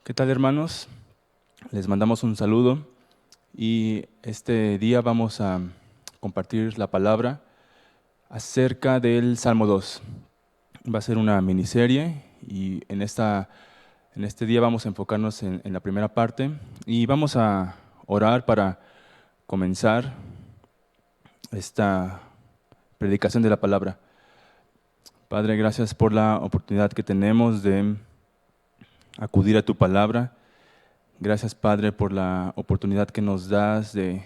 ¿Qué tal, hermanos? Les mandamos un saludo y este día vamos a compartir la palabra acerca del Salmo 2. Va a ser una miniserie y en este día vamos a enfocarnos en la primera parte y vamos a orar para comenzar esta predicación de la palabra. Padre, gracias por la oportunidad que tenemos de acudir a tu palabra. Gracias, Padre, por la oportunidad que nos das de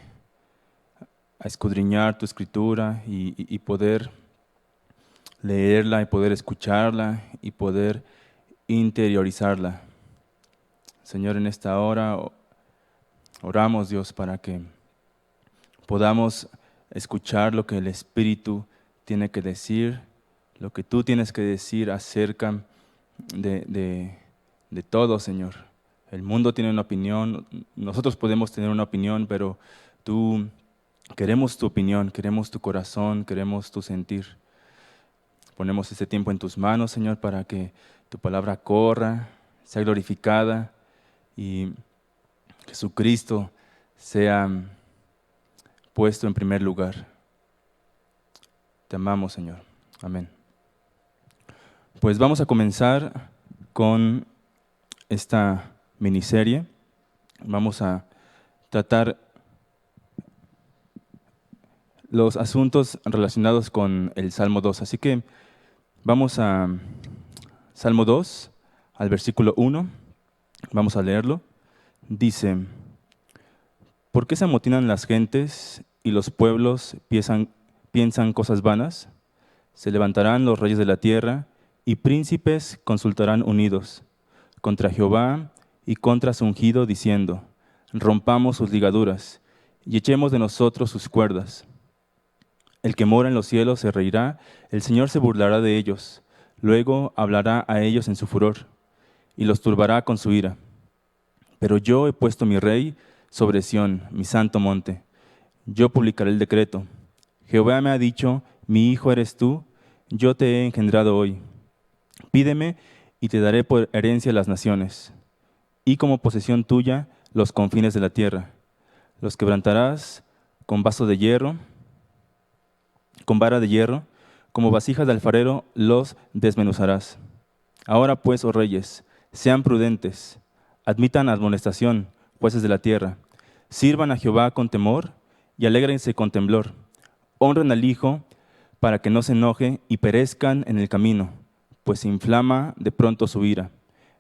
escudriñar tu escritura y poder leerla y poder escucharla y poder interiorizarla. Señor, en esta hora oramos, Dios, para que podamos escuchar lo que el Espíritu tiene que decir, lo que tú tienes que decir acerca de todo, Señor. El mundo tiene una opinión, nosotros podemos tener una opinión, pero tú queremos tu opinión, queremos tu corazón, queremos tu sentir. Ponemos este tiempo en tus manos, Señor, para que tu palabra corra, sea glorificada y Jesucristo sea puesto en primer lugar. Te amamos, Señor. Amén. Pues vamos a comenzar con esta miniserie. Vamos a tratar los asuntos relacionados con el Salmo 2. Así que vamos a Salmo 2, al versículo 1. Vamos a leerlo. Dice: ¿Por qué se amotinan las gentes y los pueblos piensan cosas vanas? Se levantarán los reyes de la tierra y príncipes consultarán unidos contra Jehová y contra su ungido, diciendo: rompamos sus ligaduras y echemos de nosotros sus cuerdas. El que mora en los cielos se reirá, el Señor se burlará de ellos, luego hablará a ellos en su furor y los turbará con su ira. Pero yo he puesto mi rey sobre Sión, mi santo monte. Yo publicaré el decreto. Jehová me ha dicho: mi hijo eres tú, yo te he engendrado hoy. Pídeme y te daré por herencia las naciones, y como posesión tuya los confines de la tierra. Los quebrantarás con vaso de hierro, con vara de hierro, como vasijas de alfarero los desmenuzarás. Ahora pues, oh reyes, sean prudentes, admitan amonestación, jueces de la tierra. Sirvan a Jehová con temor y alégrense con temblor. Honren al Hijo para que no se enoje y perezcan en el camino, pues se inflama de pronto su ira.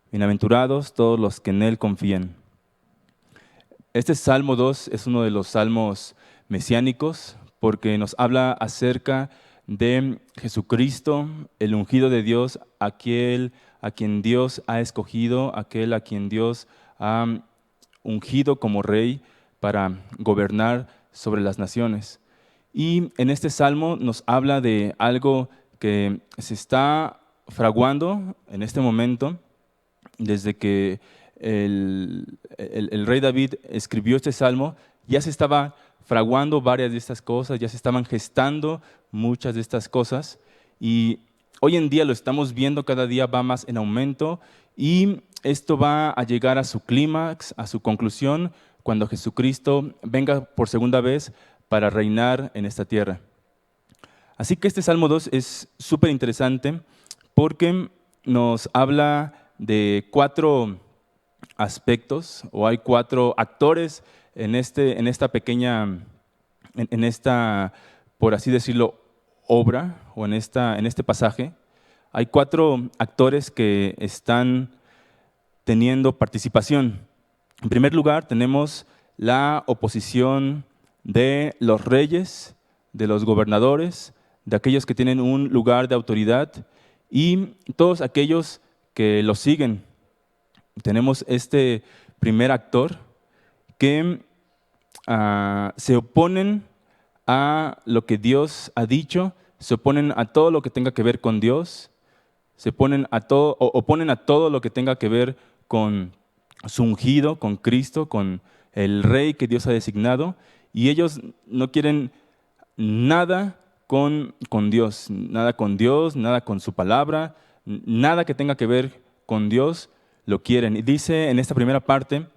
Bienaventurados todos los que en Él confían. Este Salmo 2 es uno de los salmos mesiánicos porque nos habla acerca de Jesucristo, el ungido de Dios, aquel a quien Dios ha escogido, aquel a quien Dios ha ungido como rey para gobernar sobre las naciones. Y en este salmo nos habla de algo que se está fraguando en este momento, desde que el rey David escribió este salmo, ya se estaba fraguando varias de estas cosas, ya se estaban gestando muchas de estas cosas, y hoy en día lo estamos viendo, cada día va más en aumento, y esto va a llegar a su clímax, a su conclusión, cuando Jesucristo venga por segunda vez para reinar en esta tierra. Así que este Salmo 2 es súper interesante porque nos habla de 4 aspectos, o hay 4 actores en esta pequeña, en esta, por así decirlo, obra, o en este pasaje. Hay 4 actores que están teniendo participación. En primer lugar, tenemos la oposición de los reyes, de los gobernadores, de aquellos que tienen un lugar de autoridad y todos aquellos que los siguen. Tenemos este primer actor que se oponen a lo que Dios ha dicho, se oponen a todo lo que tenga que ver con Dios, se oponen a todo lo que tenga que ver con su ungido, con Cristo, con el rey que Dios ha designado, y ellos no quieren nada con Dios, nada con su palabra, nada que tenga que ver con Dios, lo quieren. Y dice en esta primera parte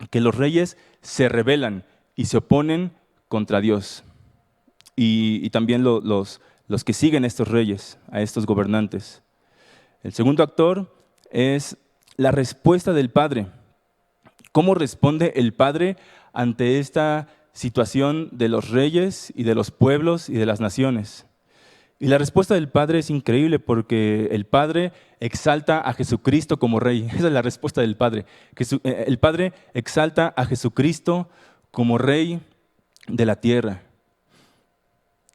que los reyes se rebelan y se oponen contra Dios. Y también los que siguen a estos reyes, a estos gobernantes. El segundo actor es la respuesta del Padre. ¿Cómo responde el Padre ante esta situación de los reyes y de los pueblos y de las naciones? Y la respuesta del Padre es increíble porque el Padre exalta a Jesucristo como Rey. Esa es la respuesta del Padre. El Padre exalta a Jesucristo como Rey de la tierra.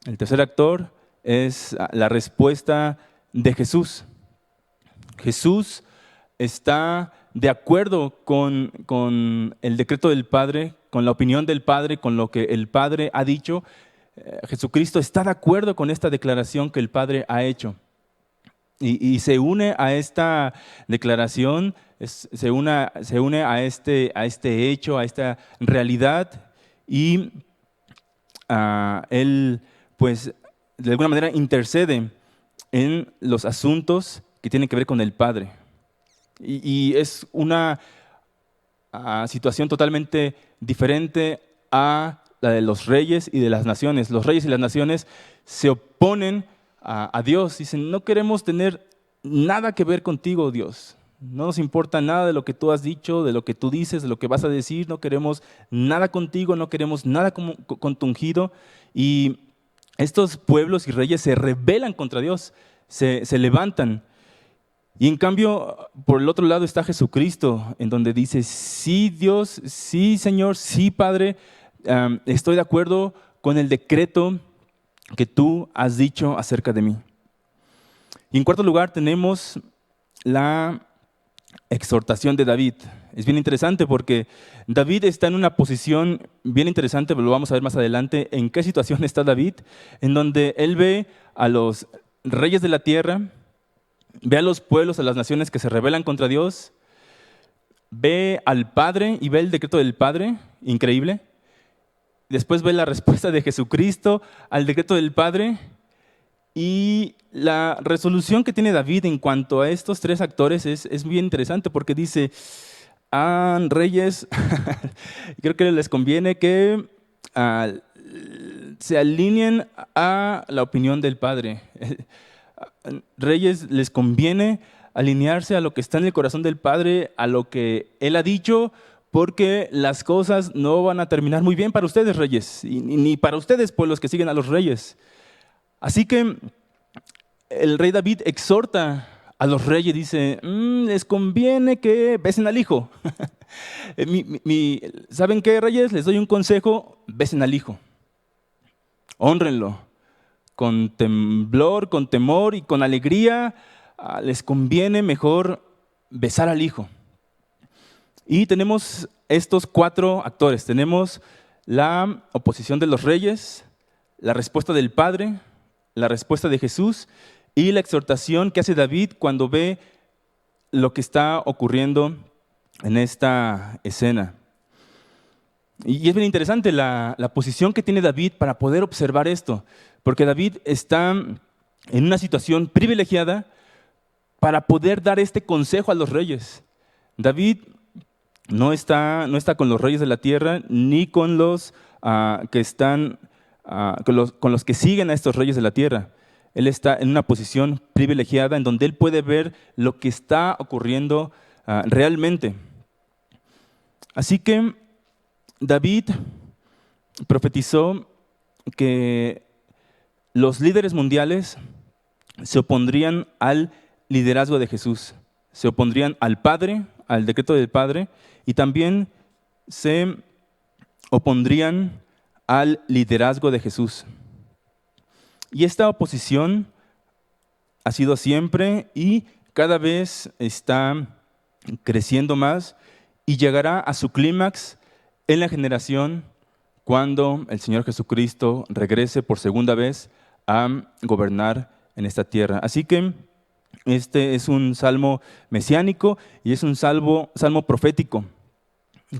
El tercer actor es la respuesta de Jesús. Jesús está de acuerdo con el decreto del Padre, con la opinión del Padre, con lo que el Padre ha dicho. Jesucristo está de acuerdo con esta declaración que el Padre ha hecho. Y se une a esta declaración, se une a este hecho, a esta realidad, y Él, pues, de alguna manera intercede en los asuntos que tienen que ver con el Padre. Y es una situación totalmente diferente a la de los reyes y de las naciones. Los reyes y las naciones se oponen a Dios. Dicen, no queremos tener nada que ver contigo, Dios. No nos importa nada de lo que tú has dicho, de lo que tú dices, de lo que vas a decir. No queremos nada contigo, no queremos nada con tu ungido. Y estos pueblos y reyes se rebelan contra Dios, se levantan. Y en cambio, por el otro lado está Jesucristo, en donde dice, sí Dios, sí Señor, sí Padre, estoy de acuerdo con el decreto que tú has dicho acerca de mí. Y en cuarto lugar tenemos la exhortación de David. Es bien interesante porque David está en una posición bien interesante, pero lo vamos a ver más adelante, en qué situación está David, en donde él ve a los reyes de la tierra, ve a los pueblos, a las naciones que se rebelan contra Dios, ve al Padre y ve el decreto del Padre, increíble. Después ve la respuesta de Jesucristo al decreto del Padre y la resolución que tiene David en cuanto a estos tres actores es bien interesante porque dice, reyes, creo que les conviene que se alineen a la opinión del Padre. Reyes, les conviene alinearse a lo que está en el corazón del Padre, a lo que Él ha dicho, porque las cosas no van a terminar muy bien para ustedes, reyes, ni para ustedes, pueblos que siguen a los reyes. Así que el rey David exhorta a los reyes, dice, les conviene que besen al hijo. ¿Saben qué, reyes? Les doy un consejo, besen al hijo, hónrenlo. Con temblor, con temor y con alegría, les conviene mejor besar al Hijo. Y tenemos estos cuatro actores. Tenemos la oposición de los reyes, la respuesta del Padre, la respuesta de Jesús y la exhortación que hace David cuando ve lo que está ocurriendo en esta escena. Y es bien interesante la posición que tiene David para poder observar esto, porque David está en una situación privilegiada para poder dar este consejo a los reyes. David no está con los reyes de la tierra ni con los que están con los que siguen a estos reyes de la tierra. Él está en una posición privilegiada en donde él puede ver lo que está ocurriendo realmente. Así que David profetizó que los líderes mundiales se opondrían al liderazgo de Jesús, se opondrían al Padre, al decreto del Padre, y también se opondrían al liderazgo de Jesús. Y esta oposición ha sido siempre y cada vez está creciendo más y llegará a su clímax en la generación cuando el Señor Jesucristo regrese por segunda vez a gobernar en esta tierra. Así que este es un salmo mesiánico y es un salmo profético.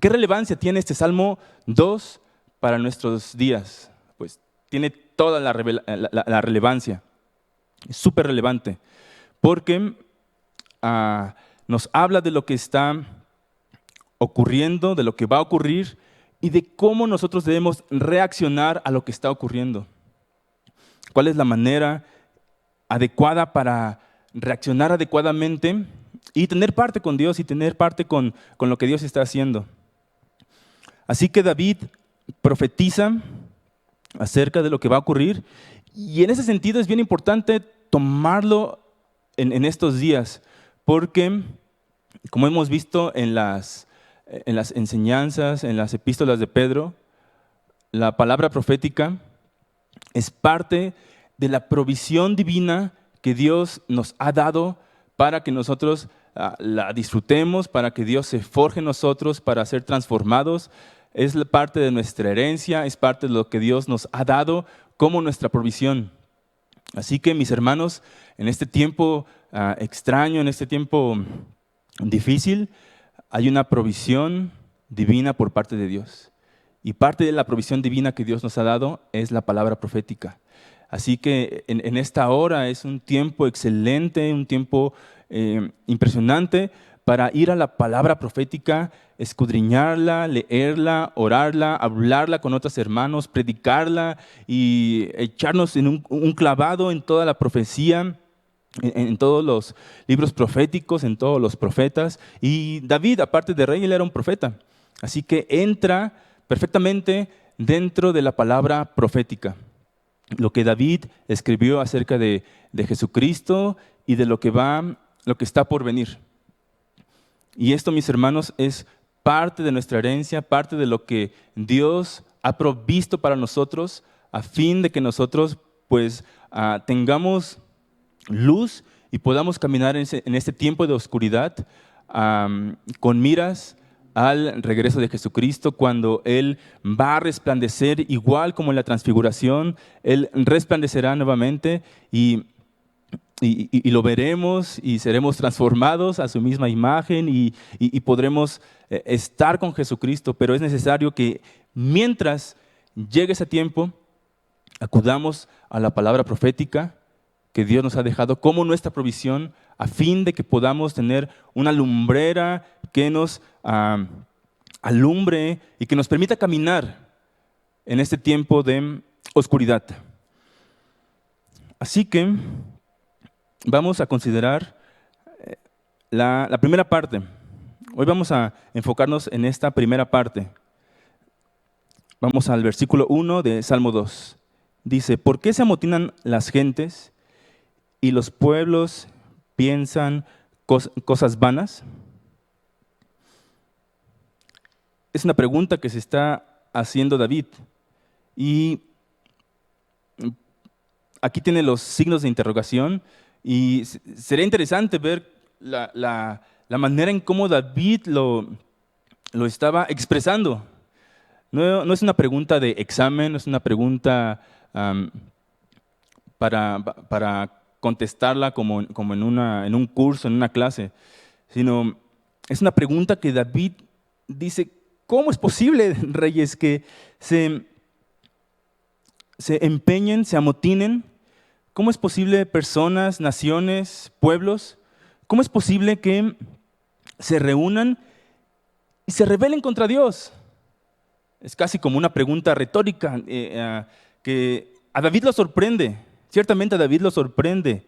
¿Qué relevancia tiene este Salmo 2 para nuestros días? Pues tiene toda la relevancia. Es súper relevante porque nos habla de lo que está ocurriendo, de lo que va a ocurrir y de cómo nosotros debemos reaccionar a lo que está ocurriendo. ¿Cuál es la manera adecuada para reaccionar adecuadamente y tener parte con Dios y tener parte con lo que Dios está haciendo? Así que David profetiza acerca de lo que va a ocurrir y en ese sentido es bien importante tomarlo en estos días porque, como hemos visto en las enseñanzas, en las epístolas de Pedro, la palabra profética es parte de la provisión divina que Dios nos ha dado para que nosotros la disfrutemos, para que Dios se forje en nosotros, para ser transformados. Es parte de nuestra herencia, es parte de lo que Dios nos ha dado como nuestra provisión. Así que, mis hermanos, en este tiempo extraño, en este tiempo difícil, hay una provisión divina por parte de Dios. Y parte de la provisión divina que Dios nos ha dado es la palabra profética. Así que en esta hora es un tiempo excelente, un tiempo impresionante para ir a la palabra profética, escudriñarla, leerla, orarla, hablarla con otros hermanos, predicarla y echarnos en un clavado en toda la profecía, en todos los libros proféticos, en todos los profetas. Y David, aparte de rey, él era un profeta. Así que entra perfectamente dentro de la palabra profética. Lo que David escribió acerca de Jesucristo y de lo que está por venir. Y esto, mis hermanos, es parte de nuestra herencia, parte de lo que Dios ha provisto para nosotros a fin de que nosotros pues tengamos luz y podamos caminar en este tiempo de oscuridad con miras al regreso de Jesucristo, cuando Él va a resplandecer igual como en la transfiguración. Él resplandecerá nuevamente y lo veremos y seremos transformados a su misma imagen y podremos estar con Jesucristo. Pero es necesario que mientras llegue ese tiempo, acudamos a la palabra profética que Dios nos ha dejado como nuestra provisión, a fin de que podamos tener una lumbrera que nos alumbre y que nos permita caminar en este tiempo de oscuridad. Así que vamos a considerar la primera parte. Hoy vamos a enfocarnos en esta primera parte. Vamos al versículo 1 de Salmo 2. Dice: ¿por qué se amotinan las gentes y los pueblos piensan cosas vanas? Es una pregunta que se está haciendo David. Y aquí tiene los signos de interrogación. Y sería interesante ver la manera en cómo David lo estaba expresando. No es una pregunta de examen, no es una pregunta para contestarla como en un curso, en una clase, sino es una pregunta que David dice: ¿cómo es posible, reyes, que se empeñen, se amotinen? ¿Cómo es posible personas, naciones, pueblos? ¿Cómo es posible que se reúnan y se rebelen contra Dios? Es casi como una pregunta retórica que a David lo sorprende. Ciertamente a David lo sorprende.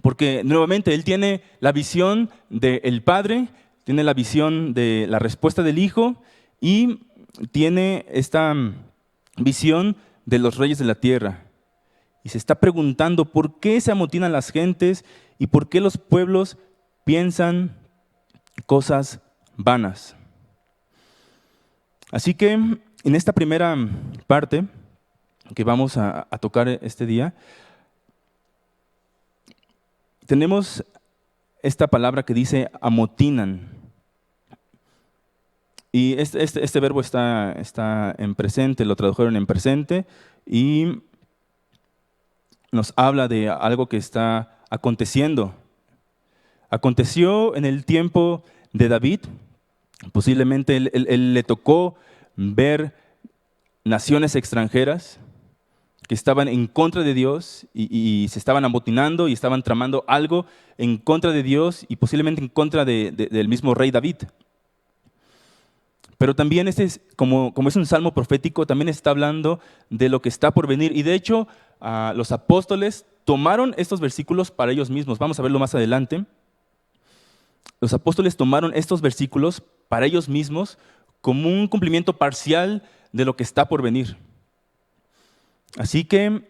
Porque nuevamente él tiene la visión del Padre, tiene la visión de la respuesta del Hijo y tiene esta visión de los reyes de la tierra. Y se está preguntando por qué se amotinan las gentes y por qué los pueblos piensan cosas vanas. Así que en esta primera parte que vamos a tocar este día, tenemos esta palabra que dice amotinan. Y este verbo está en presente, lo tradujeron en presente y nos habla de algo que está aconteciendo. Aconteció en el tiempo de David. Posiblemente él le tocó ver naciones extranjeras que estaban en contra de Dios y se estaban amotinando y estaban tramando algo en contra de Dios y posiblemente en contra del mismo rey David. Pero también como es un salmo profético, también está hablando de lo que está por venir. Y de hecho, los apóstoles tomaron estos versículos para ellos mismos. Vamos a verlo más adelante. Los apóstoles tomaron estos versículos para ellos mismos como un cumplimiento parcial de lo que está por venir. Así que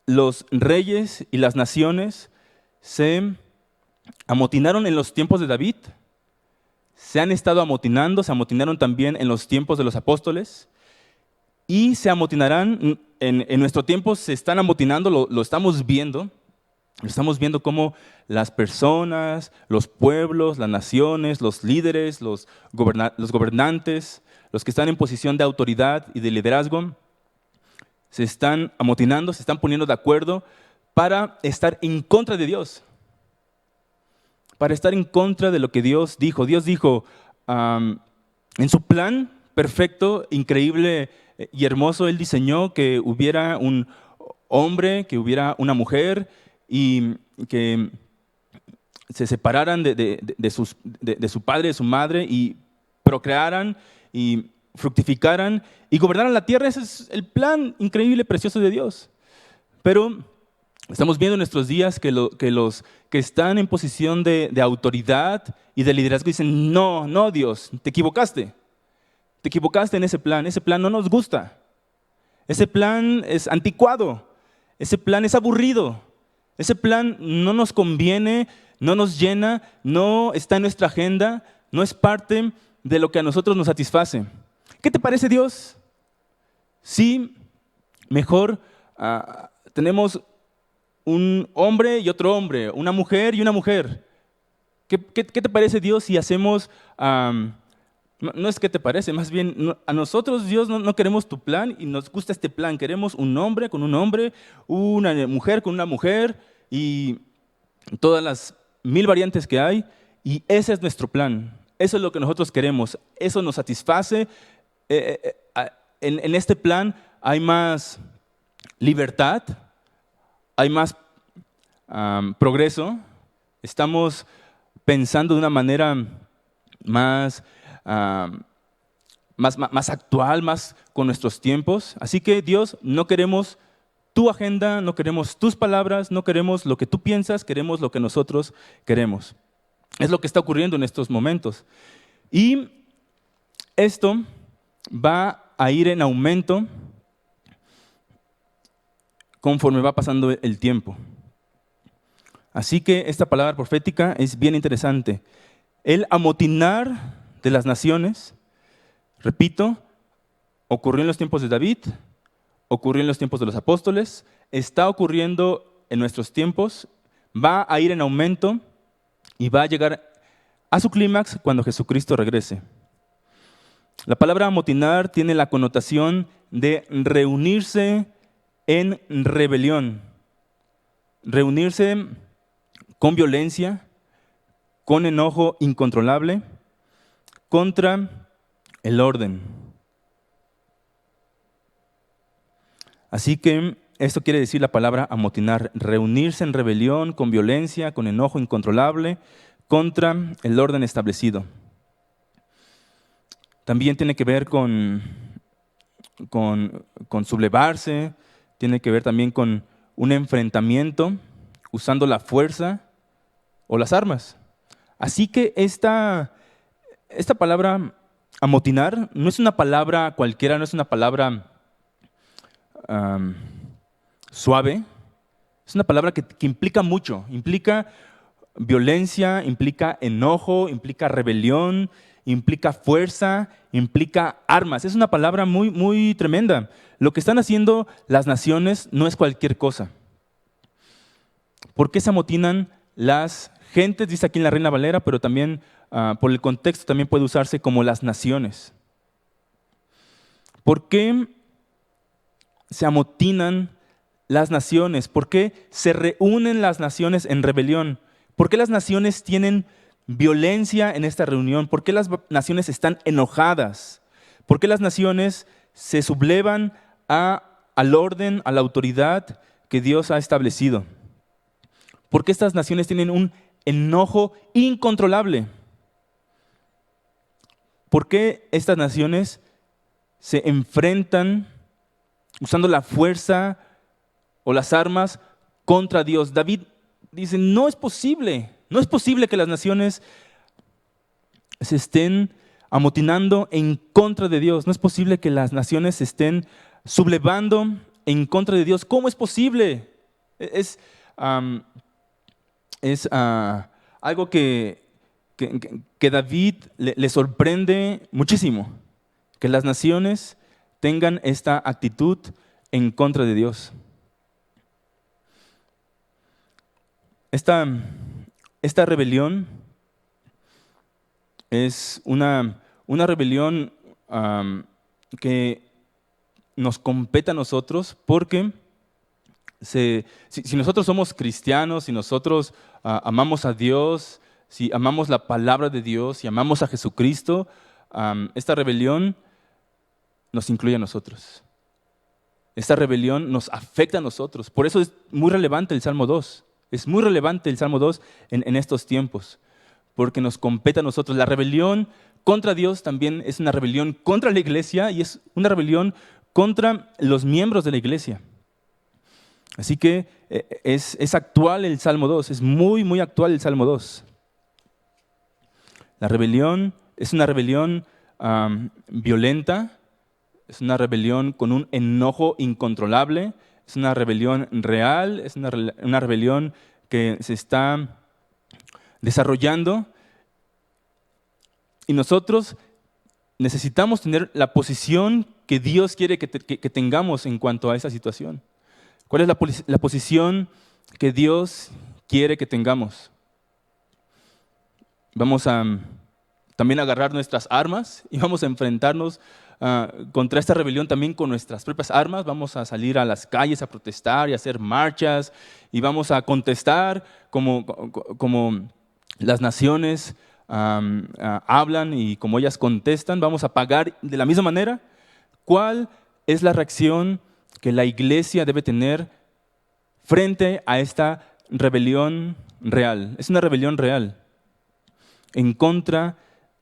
los reyes y las naciones se amotinaron en los tiempos de David, se han estado amotinando, se amotinaron también en los tiempos de los apóstoles y se amotinarán en nuestro tiempo, se están amotinando, lo estamos viendo. Estamos viendo cómo las personas, los pueblos, las naciones, los líderes, los gobernantes, los que están en posición de autoridad y de liderazgo, se están amotinando, se están poniendo de acuerdo para estar en contra de Dios, para estar en contra de lo que Dios dijo. Dios dijo, en su plan perfecto, increíble y hermoso, Él diseñó que hubiera un hombre, que hubiera una mujer, y que se separaran de su padre, de su madre, y procrearan y fructificaran y gobernaran la tierra. Ese es el plan increíble, precioso de Dios. Pero estamos viendo en nuestros días que los que están en posición de autoridad y de liderazgo dicen, no Dios, te equivocaste en ese plan no nos gusta, ese plan es anticuado, ese plan es aburrido. Ese plan no nos conviene, no nos llena, no está en nuestra agenda, no es parte de lo que a nosotros nos satisface. ¿Qué te parece, Dios? Sí, mejor tenemos un hombre y otro hombre, una mujer y una mujer. ¿Qué te parece, Dios, si hacemos... no es que te parece, más bien a nosotros, Dios, no queremos tu plan y nos gusta este plan. Queremos un hombre con un hombre, una mujer con una mujer y todas las 1000 variantes que hay. Y ese es nuestro plan. Eso es lo que nosotros queremos. Eso nos satisface. En este plan hay más libertad, hay más progreso. Estamos pensando de una manera más actual, más con nuestros tiempos. Así que Dios, no queremos tu agenda, no queremos tus palabras, no queremos lo que tú piensas, queremos lo que nosotros queremos. Es lo que está ocurriendo en estos momentos. Y esto va a ir en aumento conforme va pasando el tiempo. Así que esta palabra profética es bien interesante. El amotinar de las naciones, repito, ocurrió en los tiempos de David, ocurrió en los tiempos de los apóstoles, está ocurriendo en nuestros tiempos, va a ir en aumento y va a llegar a su clímax cuando Jesucristo regrese. La palabra amotinar tiene la connotación de reunirse en rebelión, reunirse con violencia, con enojo incontrolable, contra el orden. Así que esto quiere decir la palabra amotinar, reunirse en rebelión, con violencia, con enojo incontrolable, contra el orden establecido. También tiene que ver con sublevarse, tiene que ver también con un enfrentamiento usando la fuerza o las armas. Así que esta palabra amotinar no es una palabra cualquiera, no es una palabra suave, es una palabra que implica mucho, implica violencia, implica enojo, implica rebelión, implica fuerza, implica armas. Es una palabra muy, muy tremenda. Lo que están haciendo las naciones no es cualquier cosa. ¿Por qué se amotinan las gentes? Dice aquí en la Reina Valera, pero también por el contexto también puede usarse como las naciones. ¿Por qué se amotinan las naciones? ¿Por qué se reúnen las naciones en rebelión? ¿Por qué las naciones tienen violencia en esta reunión? ¿Por qué las naciones están enojadas? ¿Por qué las naciones se sublevan a al orden, a la autoridad que Dios ha establecido. Porque estas naciones tienen un enojo incontrolable. ¿Por qué estas naciones se enfrentan usando la fuerza o las armas contra Dios? David dice, no es posible que las naciones se estén amotinando en contra de Dios. No es posible que las naciones se estén sublevando en contra de Dios. ¿Cómo es posible? Es algo que David le sorprende muchísimo, que las naciones tengan esta actitud en contra de Dios. Esta rebelión es una rebelión que nos compete a nosotros porque si nosotros somos cristianos, si nosotros amamos a Dios, si amamos la palabra de Dios, si amamos a Jesucristo, esta rebelión nos incluye a nosotros. Esta rebelión nos afecta a nosotros. Por eso es muy relevante el Salmo 2. Es muy relevante el Salmo 2 en estos tiempos, porque nos compete a nosotros. La rebelión contra Dios también es una rebelión contra la iglesia y es una rebelión contra los miembros de la iglesia. Así que es actual el Salmo 2, es muy, muy actual el Salmo 2. La rebelión es una rebelión violenta, es una rebelión con un enojo incontrolable, es una rebelión real, es una rebelión que se está desarrollando. Y nosotros necesitamos tener la posición que Dios quiere que tengamos en cuanto a esa situación. ¿Cuál es la posición que Dios quiere que tengamos? Vamos a también agarrar nuestras armas y vamos a enfrentarnos contra esta rebelión también con nuestras propias armas. Vamos a salir a las calles a protestar y a hacer marchas y vamos a contestar como las naciones hablan y como ellas contestan. Vamos a pagar de la misma manera. ¿Cuál es la reacción que la iglesia debe tener frente a esta rebelión real? Es una rebelión real en contra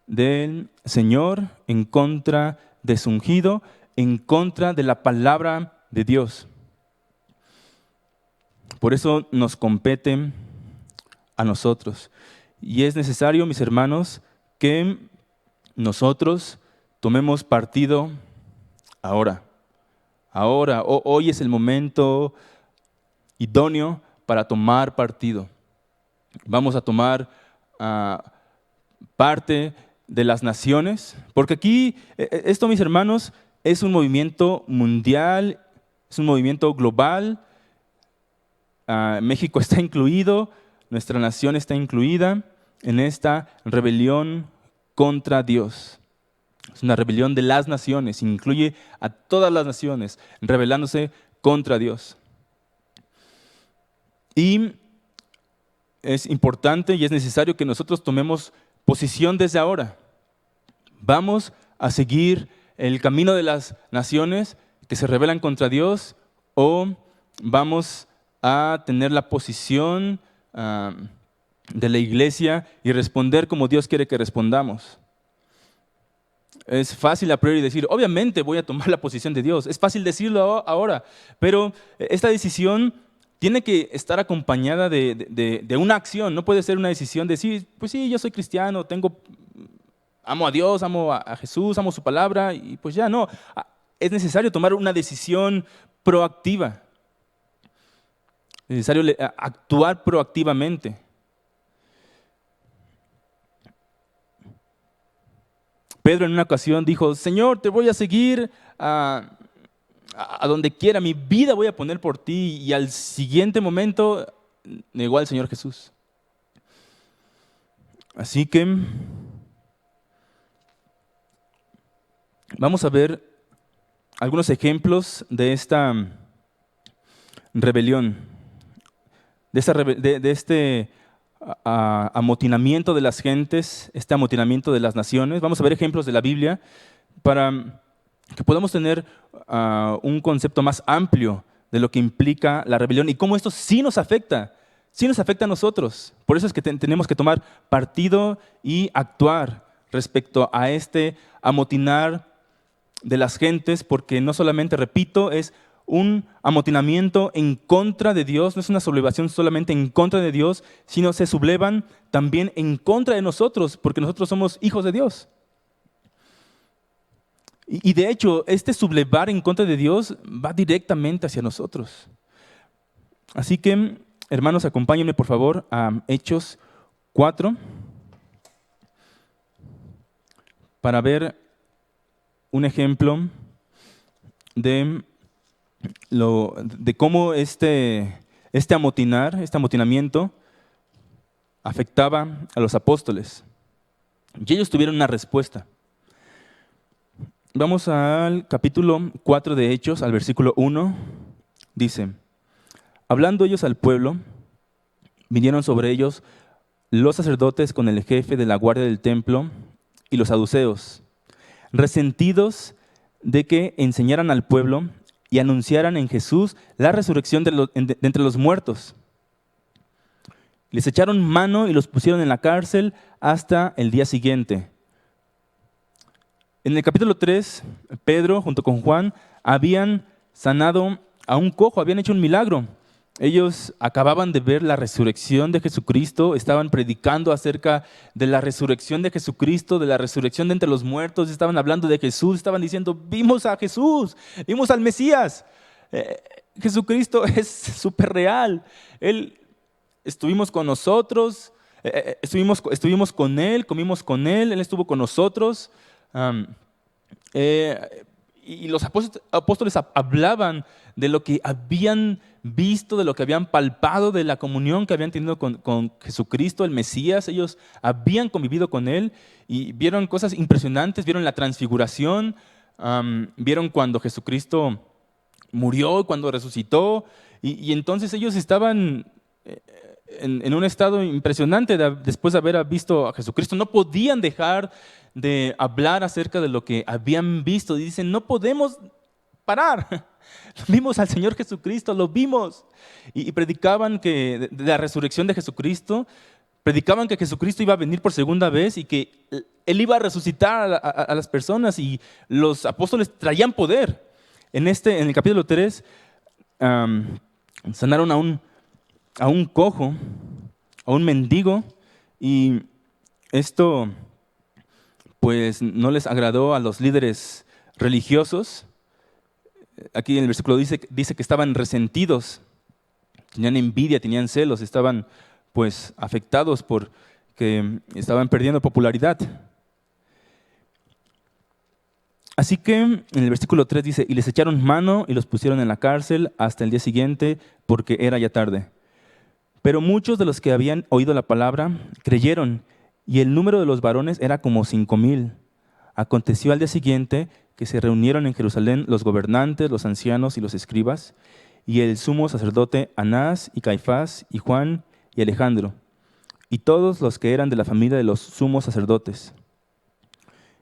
del Señor, en contra de su ungido, en contra de la palabra de Dios. Por eso nos compete a nosotros. Y es necesario, mis hermanos, que nosotros tomemos partido ahora. Hoy es el momento idóneo para tomar partido. Vamos a tomar parte de las naciones, porque aquí, esto, mis hermanos, es un movimiento mundial, es un movimiento global. México está incluido, nuestra nación está incluida en esta rebelión contra Dios. Es una rebelión de las naciones, incluye a todas las naciones rebelándose contra Dios. Y es importante y es necesario que nosotros tomemos posición desde ahora. ¿Vamos a seguir el camino de las naciones que se rebelan contra Dios o vamos a tener la posición de la iglesia y responder como Dios quiere que respondamos? Es fácil a priori decir, obviamente voy a tomar la posición de Dios. Es fácil decirlo ahora, pero esta decisión tiene que estar acompañada de una acción. No puede ser una decisión de decir, pues sí, yo soy cristiano, amo a Dios, amo a Jesús, amo su palabra, y pues ya no. Es necesario tomar una decisión proactiva. Es necesario actuar proactivamente. Pedro en una ocasión dijo, Señor, te voy a seguir a donde quiera, mi vida voy a poner por ti. Y al siguiente momento negó al Señor Jesús. Así que vamos a ver algunos ejemplos de esta rebelión, de este amotinamiento de las gentes, este amotinamiento de las naciones. Vamos a ver ejemplos de la Biblia para que podamos tener un concepto más amplio de lo que implica la rebelión y cómo esto sí nos afecta a nosotros. Por eso es que tenemos que tomar partido y actuar respecto a este amotinar de las gentes, porque no solamente, repito, es un amotinamiento en contra de Dios, no es una sublevación solamente en contra de Dios, sino se sublevan también en contra de nosotros, porque nosotros somos hijos de Dios. Y de hecho, este sublevar en contra de Dios va directamente hacia nosotros. Así que, hermanos, acompáñenme por favor a Hechos 4 para ver un ejemplo de cómo este amotinamiento afectaba a los apóstoles. Y ellos tuvieron una respuesta. Vamos al capítulo 4 de Hechos, al versículo 1. Dice: hablando ellos al pueblo, vinieron sobre ellos los sacerdotes con el jefe de la guardia del templo y los saduceos, resentidos de que enseñaran al pueblo y anunciaran en Jesús la resurrección de entre los muertos. Les echaron mano y los pusieron en la cárcel hasta el día siguiente. En el capítulo 3, Pedro junto con Juan habían sanado a un cojo, habían hecho un milagro. Ellos acababan de ver la resurrección de Jesucristo, estaban predicando acerca de la resurrección de Jesucristo, de la resurrección de entre los muertos, estaban hablando de Jesús, estaban diciendo: vimos a Jesús, vimos al Mesías. Jesucristo es súper real. Estuvimos con nosotros, estuvimos con Él, comimos con Él, Él estuvo con nosotros. Y los apóstoles hablaban de lo que habían visto, de lo que habían palpado, de la comunión que habían tenido con Jesucristo, el Mesías. Ellos habían convivido con Él y vieron cosas impresionantes, vieron la transfiguración, vieron cuando Jesucristo murió, cuando resucitó, y entonces ellos estaban en un estado impresionante después de haber visto a Jesucristo. No podían dejar de hablar acerca de lo que habían visto. Y dicen: no podemos parar. Vimos al Señor Jesucristo, lo vimos. Y predicaban que de la resurrección de Jesucristo, predicaban que Jesucristo iba a venir por segunda vez y que Él iba a resucitar a las personas, y los apóstoles traían poder. En el capítulo 3, sanaron a un cojo, a un mendigo, y esto pues no les agradó a los líderes religiosos. Aquí en el versículo dice que estaban resentidos, tenían envidia, tenían celos, estaban pues afectados porque estaban perdiendo popularidad. Así que en el versículo 3 dice: y les echaron mano y los pusieron en la cárcel hasta el día siguiente, porque era ya tarde. Pero muchos de los que habían oído la palabra creyeron, y el número de los varones era como 5,000. Aconteció al día siguiente que se reunieron en Jerusalén los gobernantes, los ancianos y los escribas, y el sumo sacerdote Anás y Caifás y Juan y Alejandro, y todos los que eran de la familia de los sumos sacerdotes.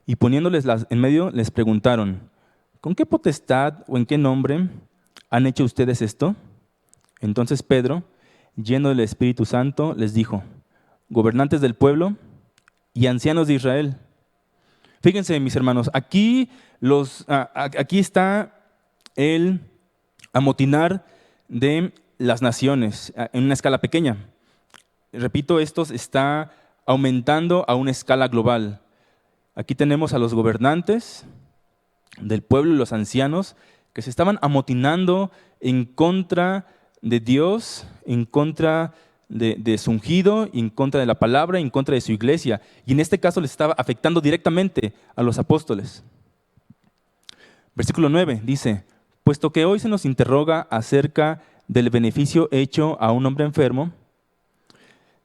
Y poniéndoles en medio, les preguntaron: ¿con qué potestad o en qué nombre han hecho ustedes esto? Entonces Pedro, lleno del Espíritu Santo, les dijo: gobernantes del pueblo y ancianos de Israel. Fíjense, mis hermanos, aquí está el amotinar de las naciones en una escala pequeña. Repito, esto está aumentando a una escala global. Aquí tenemos a los gobernantes del pueblo y los ancianos que se estaban amotinando en contra de Dios, en contra de su ungido, en contra de la palabra, en contra de su iglesia. Y en este caso les estaba afectando directamente a los apóstoles. Versículo 9 dice: puesto que hoy se nos interroga acerca del beneficio hecho a un hombre enfermo,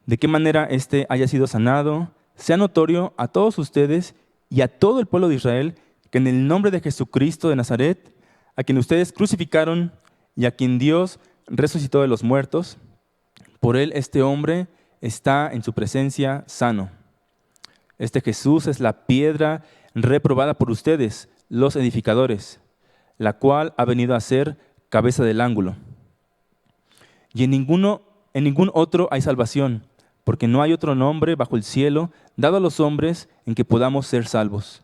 de qué manera éste haya sido sanado, sea notorio a todos ustedes y a todo el pueblo de Israel que en el nombre de Jesucristo de Nazaret, a quien ustedes crucificaron y a quien Dios resucitó de los muertos, por él este hombre está en su presencia sano. Este Jesús es la piedra reprobada por ustedes, los edificadores, la cual ha venido a ser cabeza del ángulo. Y en ningún otro hay salvación, porque no hay otro nombre bajo el cielo dado a los hombres en que podamos ser salvos.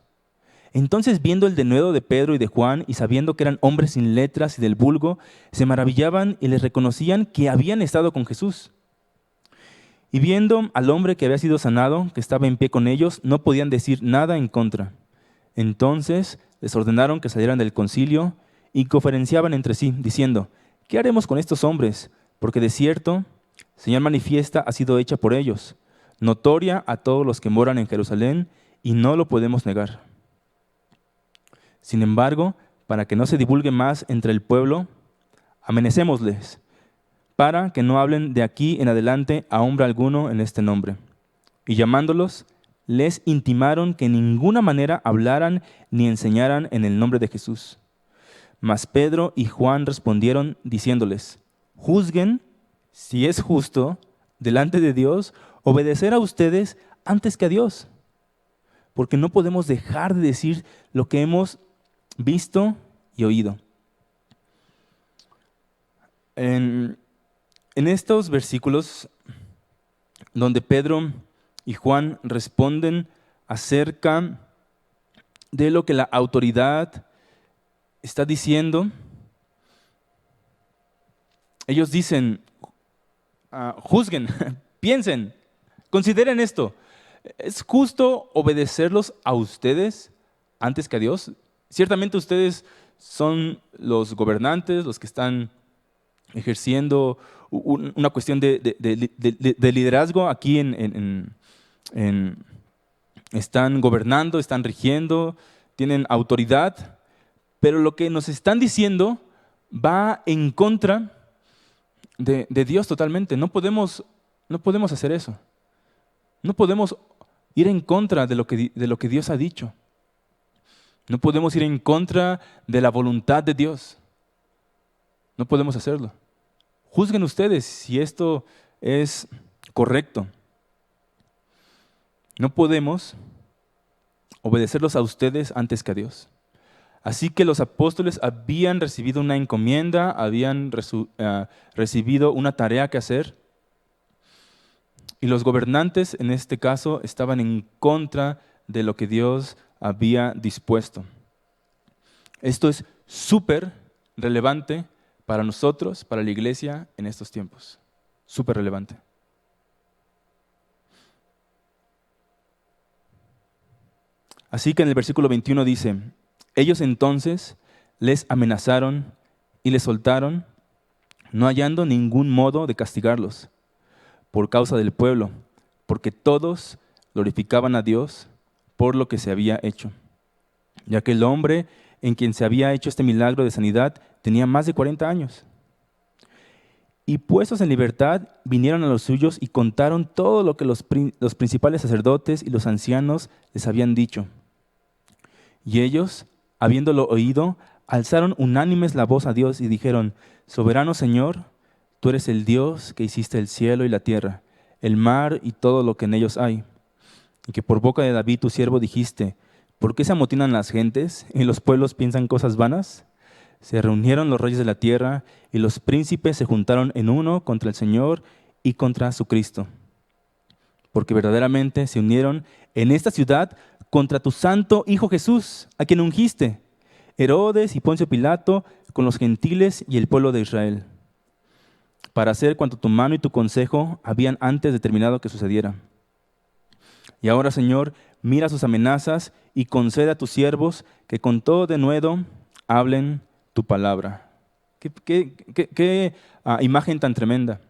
Entonces, viendo el denuedo de Pedro y de Juan, y sabiendo que eran hombres sin letras y del vulgo, se maravillaban y les reconocían que habían estado con Jesús. Y viendo al hombre que había sido sanado, que estaba en pie con ellos, no podían decir nada en contra. Entonces les ordenaron que salieran del concilio y conferenciaban entre sí, diciendo: ¿qué haremos con estos hombres? Porque de cierto, señal manifiesta ha sido hecha por ellos, notoria a todos los que moran en Jerusalén, y no lo podemos negar. Sin embargo, para que no se divulgue más entre el pueblo, amenacémosles, para que no hablen de aquí en adelante a hombre alguno en este nombre. Y llamándolos, les intimaron que en ninguna manera hablaran ni enseñaran en el nombre de Jesús. Mas Pedro y Juan respondieron diciéndoles: juzguen si es justo delante de Dios obedecer a ustedes antes que a Dios, porque no podemos dejar de decir lo que hemos visto y oído. En estos versículos donde Pedro y Juan responden acerca de lo que la autoridad está diciendo, ellos dicen: juzguen, piensen, consideren esto. ¿Es justo obedecerlos a ustedes antes que a Dios? Ciertamente ustedes son los gobernantes, los que están ejerciendo una cuestión de liderazgo aquí están gobernando, están rigiendo, tienen autoridad, pero lo que nos están diciendo va en contra de Dios totalmente. No podemos hacer eso. No podemos ir en contra de lo que Dios ha dicho. No podemos ir en contra de la voluntad de Dios. No podemos hacerlo. Juzguen ustedes si esto es correcto. No podemos obedecerlos a ustedes antes que a Dios. Así que los apóstoles habían recibido una encomienda, habían recibido una tarea que hacer, y los gobernantes en este caso estaban en contra de lo que Dios había dispuesto. Esto es súper relevante para nosotros, para la iglesia en estos tiempos. Súper relevante. Así que en el versículo 21 dice: ellos entonces les amenazaron y les soltaron, no hallando ningún modo de castigarlos por causa del pueblo, porque todos glorificaban a Dios por lo que se había hecho, ya que el hombre en quien se había hecho este milagro de sanidad tenía más de 40 años. Y puestos en libertad, vinieron a los suyos y contaron todo lo que los principales sacerdotes y los ancianos les habían dicho. Y ellos, habiéndolo oído, alzaron unánimes la voz a Dios y dijeron: soberano Señor, tú eres el Dios que hiciste el cielo y la tierra, el mar y todo lo que en ellos hay. Y que por boca de David tu siervo dijiste: ¿por qué se amotinan las gentes y los pueblos piensan cosas vanas? Se reunieron los reyes de la tierra y los príncipes se juntaron en uno contra el Señor y contra su Cristo. Porque verdaderamente se unieron en esta ciudad contra tu santo Hijo Jesús, a quien ungiste, Herodes y Poncio Pilato, con los gentiles y el pueblo de Israel, para hacer cuanto tu mano y tu consejo habían antes determinado que sucediera. Y ahora, Señor, mira sus amenazas y concede a tus siervos que con todo denuedo hablen tu palabra. Qué imagen tan tremenda.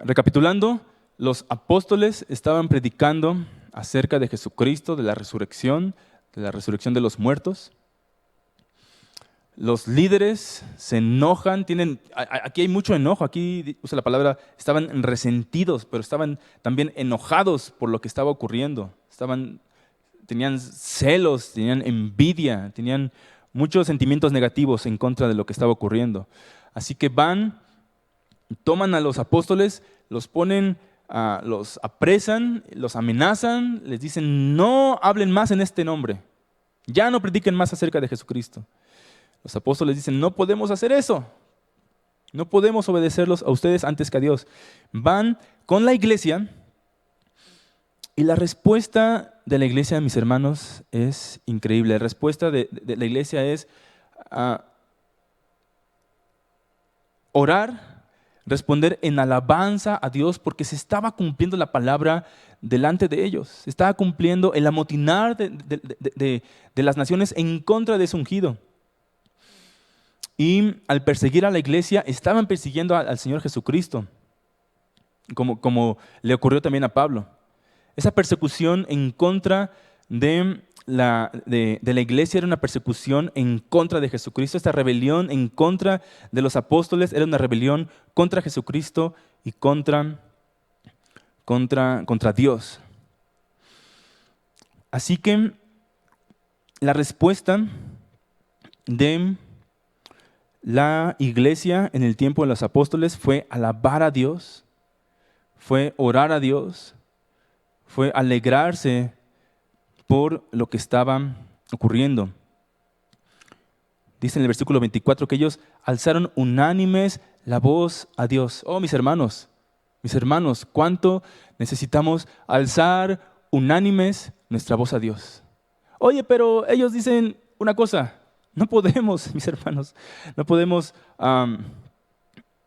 Recapitulando, los apóstoles estaban predicando acerca de Jesucristo, de la resurrección de los muertos. Los líderes se enojan, aquí hay mucho enojo, aquí usa la palabra, estaban resentidos, pero estaban también enojados por lo que estaba ocurriendo. Tenían celos, tenían envidia, tenían muchos sentimientos negativos en contra de lo que estaba ocurriendo. Así que toman a los apóstoles, los apresan, los amenazan, les dicen: no hablen más en este nombre. Ya no prediquen más acerca de Jesucristo. Los apóstoles dicen, no podemos hacer eso. No podemos obedecerlos a ustedes antes que a Dios. Van con la iglesia y la respuesta de la iglesia, mis hermanos, es increíble. La respuesta de la iglesia es orar, responder en alabanza a Dios porque se estaba cumpliendo la palabra delante de ellos. Se estaba cumpliendo el amotinar de las naciones en contra de su ungido. Y al perseguir a la iglesia, estaban persiguiendo al Señor Jesucristo, como le ocurrió también a Pablo. Esa persecución en contra de la iglesia era una persecución en contra de Jesucristo. Esta rebelión en contra de los apóstoles era una rebelión contra Jesucristo y contra Dios. Así que la respuesta de la iglesia en el tiempo de los apóstoles fue alabar a Dios, fue orar a Dios, fue alegrarse por lo que estaba ocurriendo. Dice en el versículo 24 que ellos alzaron unánimes la voz a Dios. Oh, mis hermanos, ¿cuánto necesitamos alzar unánimes nuestra voz a Dios? Oye, pero ellos dicen una cosa. No podemos, mis hermanos, no podemos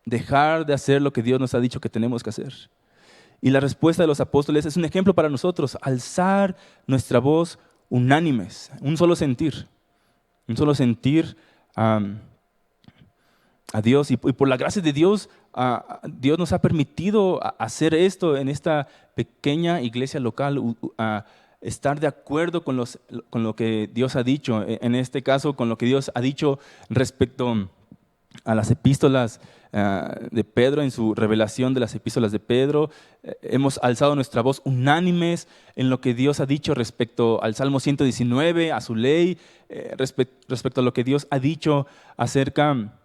dejar de hacer lo que Dios nos ha dicho que tenemos que hacer. Y la respuesta de los apóstoles es un ejemplo para nosotros, alzar nuestra voz unánimes, un solo sentir a Dios. Y por la gracia de Dios, Dios nos ha permitido hacer esto en esta pequeña iglesia local, estar de acuerdo con lo que Dios ha dicho, en este caso con lo que Dios ha dicho respecto a las epístolas de Pedro, en su revelación de las epístolas de Pedro. Hemos alzado nuestra voz unánimes en lo que Dios ha dicho respecto al Salmo 119, a su ley, respecto a lo que Dios ha dicho acerca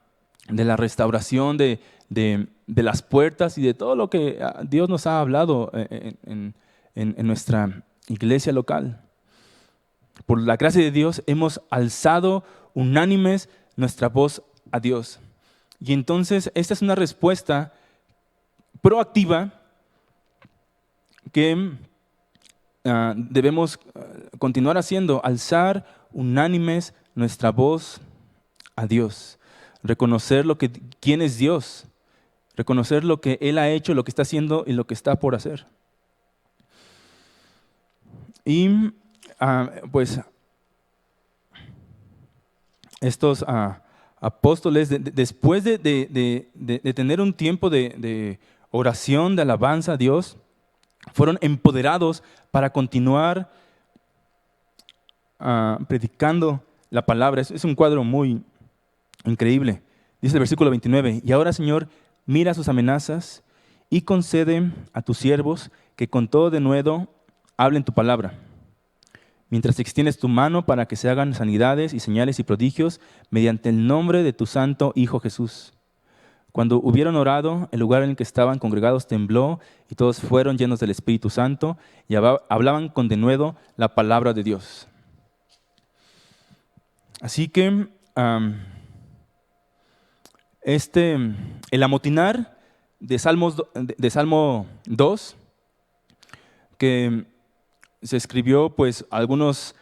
de la restauración de las puertas y de todo lo que Dios nos ha hablado en nuestra iglesia local. Por la gracia de Dios hemos alzado unánimes nuestra voz a Dios. Y entonces esta es una respuesta proactiva que debemos continuar haciendo, alzar unánimes nuestra voz a Dios, reconocer quién es Dios, reconocer lo que Él ha hecho, lo que está haciendo y lo que está por hacer. Y pues estos apóstoles, después de tener un tiempo de oración, de alabanza a Dios, fueron empoderados para continuar predicando la palabra. Es un cuadro muy increíble. Dice el versículo 29, y ahora, Señor, mira sus amenazas y concede a tus siervos que con todo denuedo hablen tu palabra, mientras extiendes tu mano para que se hagan sanidades y señales y prodigios mediante el nombre de tu santo Hijo Jesús. Cuando hubieron orado, el lugar en el que estaban congregados tembló y todos fueron llenos del Espíritu Santo y hablaban con denuedo la palabra de Dios. Así que el amotinar de Salmo 2, que se escribió pues algunos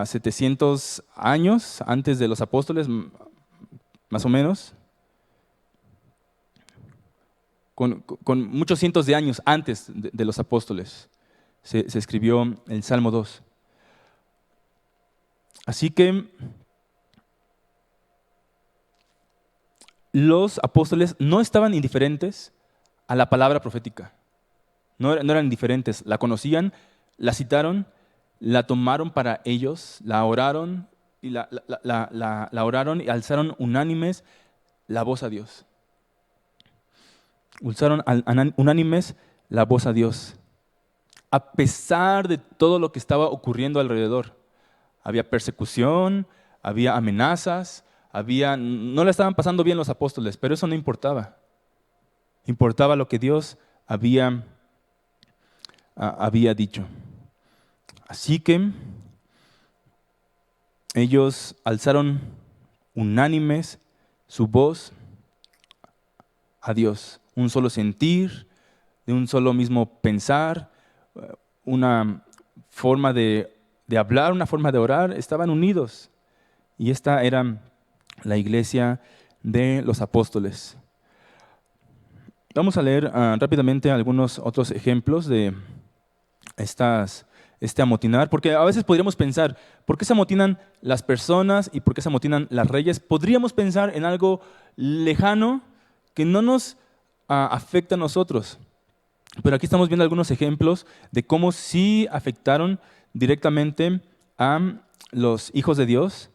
700 años antes de los apóstoles, más o menos, con muchos cientos de años antes de los apóstoles, se escribió el Salmo 2. Así que los apóstoles no estaban indiferentes a la palabra profética. No eran indiferentes, la conocían, la citaron, la tomaron para ellos, la oraron y la oraron y alzaron unánimes la voz a Dios. Alzaron unánimes la voz a Dios, a pesar de todo lo que estaba ocurriendo alrededor. Había persecución, había amenazas, no le estaban pasando bien los apóstoles, pero eso no importaba. Importaba lo que Dios había dicho. Así que ellos alzaron unánimes su voz a Dios, un solo sentir, de un solo mismo pensar, una forma de hablar, una forma de orar, estaban unidos. Y esta era la iglesia de los apóstoles. Vamos a leer rápidamente algunos otros ejemplos de este amotinar, porque a veces podríamos pensar, ¿por qué se amotinan las personas y por qué se amotinan las reyes? Podríamos pensar en algo lejano que no nos afecta a nosotros. Pero aquí estamos viendo algunos ejemplos de cómo sí afectaron directamente a los hijos de Dios,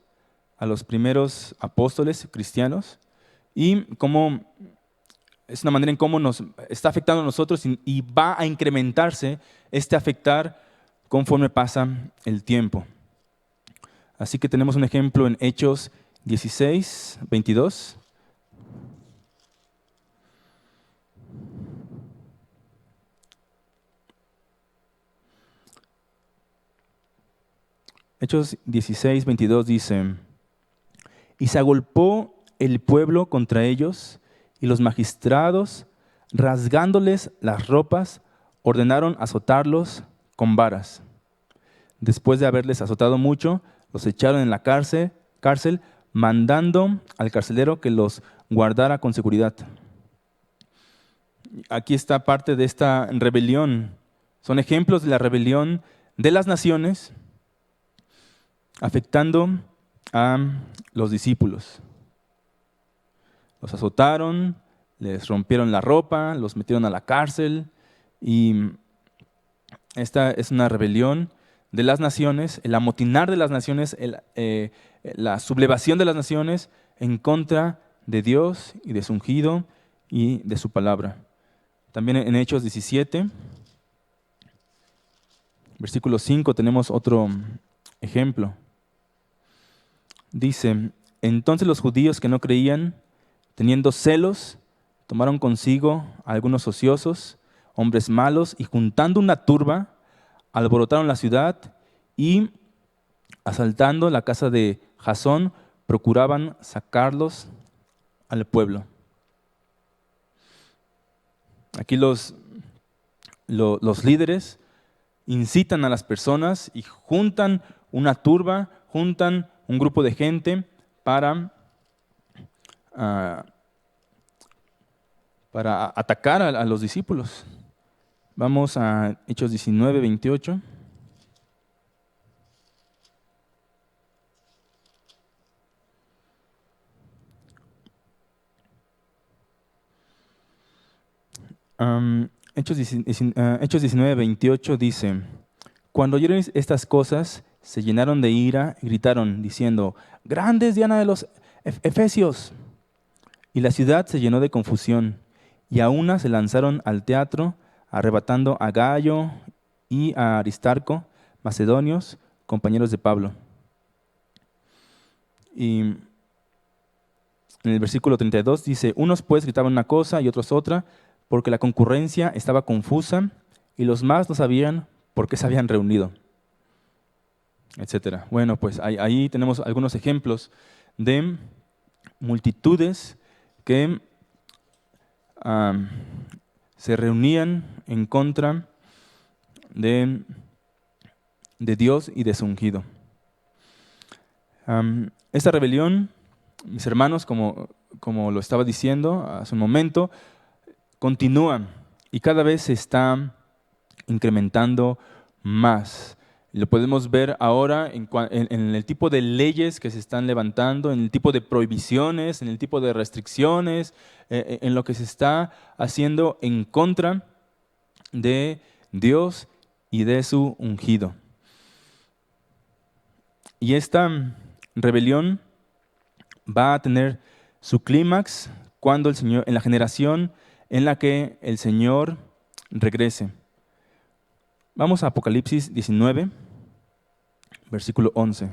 a los primeros apóstoles cristianos, y cómo es una manera en cómo nos está afectando a nosotros y va a incrementarse este afectar conforme pasa el tiempo. Así que tenemos un ejemplo en Hechos 16, 22. Hechos 16, 22 dice: y se agolpó el pueblo contra ellos, y los magistrados, rasgándoles las ropas, ordenaron azotarlos con varas. Después de haberles azotado mucho, los echaron en la cárcel, mandando al carcelero que los guardara con seguridad. Aquí está parte de esta rebelión. Son ejemplos de la rebelión de las naciones afectando a los discípulos. Los azotaron, les rompieron la ropa, los metieron a la cárcel, y esta es una rebelión de las naciones, el amotinar de las naciones, la sublevación de las naciones en contra de Dios y de su ungido y de su palabra. También en Hechos 17, versículo 5, tenemos otro ejemplo. Dice: entonces los judíos que no creían, teniendo celos, tomaron consigo a algunos ociosos, hombres malos, y juntando una turba, alborotaron la ciudad y, asaltando la casa de Jasón, procuraban sacarlos al pueblo. Aquí los líderes incitan a las personas y juntan una turba, juntan un grupo de gente para atacar a los discípulos. Vamos a Hechos 19, 28. Hechos 19, 28 dice: cuando oyeron estas cosas, se llenaron de ira y gritaron, diciendo: ¡grande es Diana de los Efesios! Y la ciudad se llenó de confusión, y a una se lanzaron al teatro, arrebatando a Gayo y a Aristarco, macedonios, compañeros de Pablo. Y en el versículo 32 dice: unos pues gritaban una cosa y otros otra, porque la concurrencia estaba confusa y los más no sabían por qué se habían reunido, etcétera. Bueno, pues ahí tenemos algunos ejemplos de multitudes que se reunían en contra de Dios y de su ungido. Esta rebelión, mis hermanos, como lo estaba diciendo hace un momento, continúa y cada vez se está incrementando más. Lo podemos ver ahora en el tipo de leyes que se están levantando, en el tipo de prohibiciones, en el tipo de restricciones, en lo que se está haciendo en contra de Dios y de su ungido. Y esta rebelión va a tener su clímax cuando el Señor, en la generación en la que el Señor regrese. Vamos a Apocalipsis 19, versículo 11.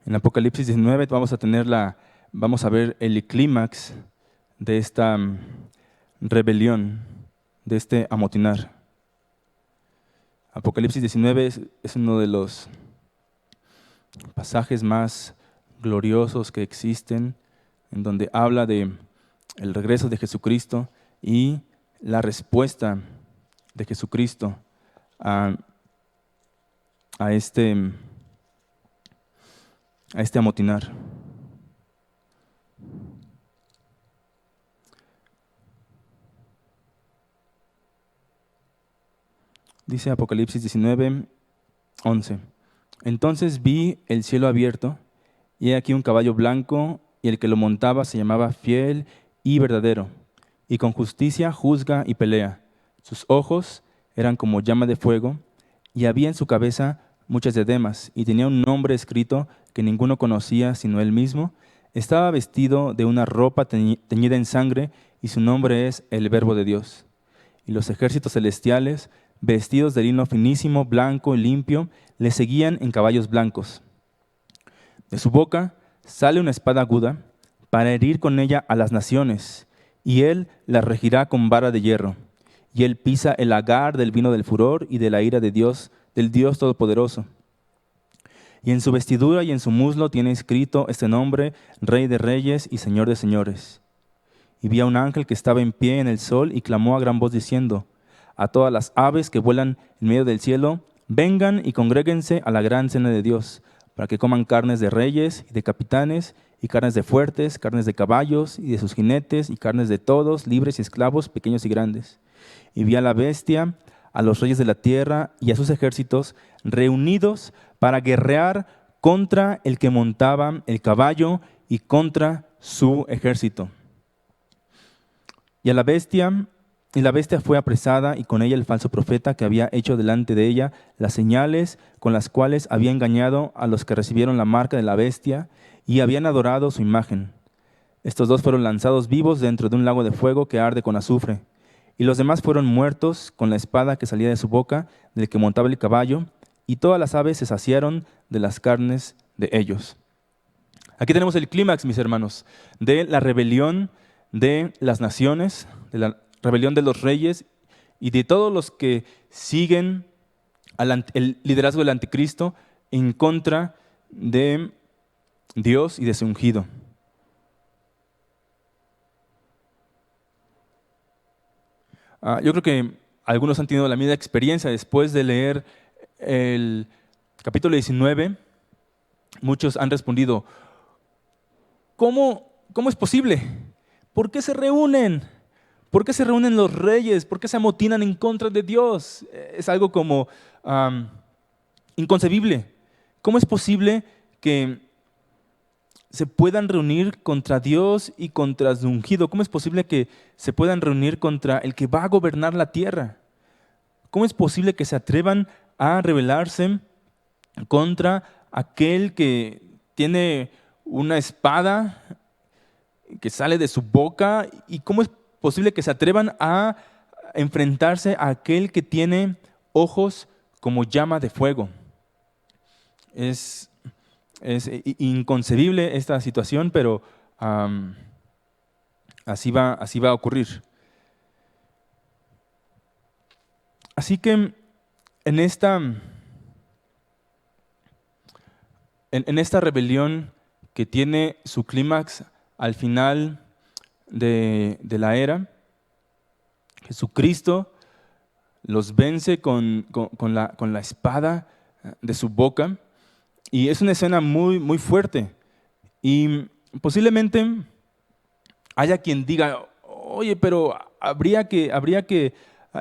En Apocalipsis 19 vamos a ver el clímax de esta rebelión, de este amotinar. Apocalipsis 19 es uno de los pasajes más gloriosos que existen, en donde habla de el regreso de Jesucristo y la respuesta de Jesucristo a este amotinar. Dice Apocalipsis 19, 11. Entonces vi el cielo abierto, y he aquí un caballo blanco, y el que lo montaba se llamaba Fiel y Verdadero, y con justicia juzga y pelea. Sus ojos eran como llama de fuego, y había en su cabeza muchas diademas, y tenía un nombre escrito que ninguno conocía sino él mismo. Estaba vestido de una ropa teñida en sangre, y su nombre es el Verbo de Dios. Y los ejércitos celestiales, vestidos de lino finísimo, blanco y limpio, le seguían en caballos blancos. De su boca sale una espada aguda para herir con ella a las naciones, y él las regirá con vara de hierro. Y él pisa el lagar del vino del furor y de la ira de Dios, del Dios Todopoderoso. Y en su vestidura y en su muslo tiene escrito este nombre: Rey de Reyes y Señor de Señores. Y vi a un ángel que estaba en pie en el sol y clamó a gran voz diciendo: a todas las aves que vuelan en medio del cielo, vengan y congréguense a la gran cena de Dios, para que coman carnes de reyes y de capitanes, y carnes de fuertes, carnes de caballos y de sus jinetes, y carnes de todos, libres y esclavos, pequeños y grandes. Y vi a la bestia, a los reyes de la tierra y a sus ejércitos reunidos para guerrear contra el que montaba el caballo y contra su ejército. Y la bestia fue apresada, y con ella el falso profeta que había hecho delante de ella las señales con las cuales había engañado a los que recibieron la marca de la bestia y habían adorado su imagen. Estos dos fueron lanzados vivos dentro de un lago de fuego que arde con azufre. Y los demás fueron muertos con la espada que salía de su boca del que montaba el caballo, y todas las aves se saciaron de las carnes de ellos. Aquí tenemos el clímax, mis hermanos, de la rebelión de las naciones, de la rebelión de los reyes y de todos los que siguen el liderazgo del anticristo en contra de Dios y de su ungido. Yo creo que algunos han tenido la misma experiencia después de leer el capítulo 19. Muchos han respondido: ¿cómo es posible? ¿Por qué se reúnen? ¿Por qué se reúnen los reyes? ¿Por qué se amotinan en contra de Dios? Es algo como inconcebible. ¿Cómo es posible que se puedan reunir contra Dios y contra su ungido? ¿Cómo es posible que se puedan reunir contra el que va a gobernar la tierra? ¿Cómo es posible que se atrevan a rebelarse contra aquel que tiene una espada que sale de su boca? ¿Y cómo es posible que se atrevan a enfrentarse a aquel que tiene ojos como llama de fuego? Es inconcebible esta situación, pero así va a ocurrir. Así que en esta rebelión que tiene su clímax al final de la era, Jesucristo los vence con la espada de su boca, y es una escena muy, muy fuerte. Y posiblemente haya quien diga: oye, pero habría que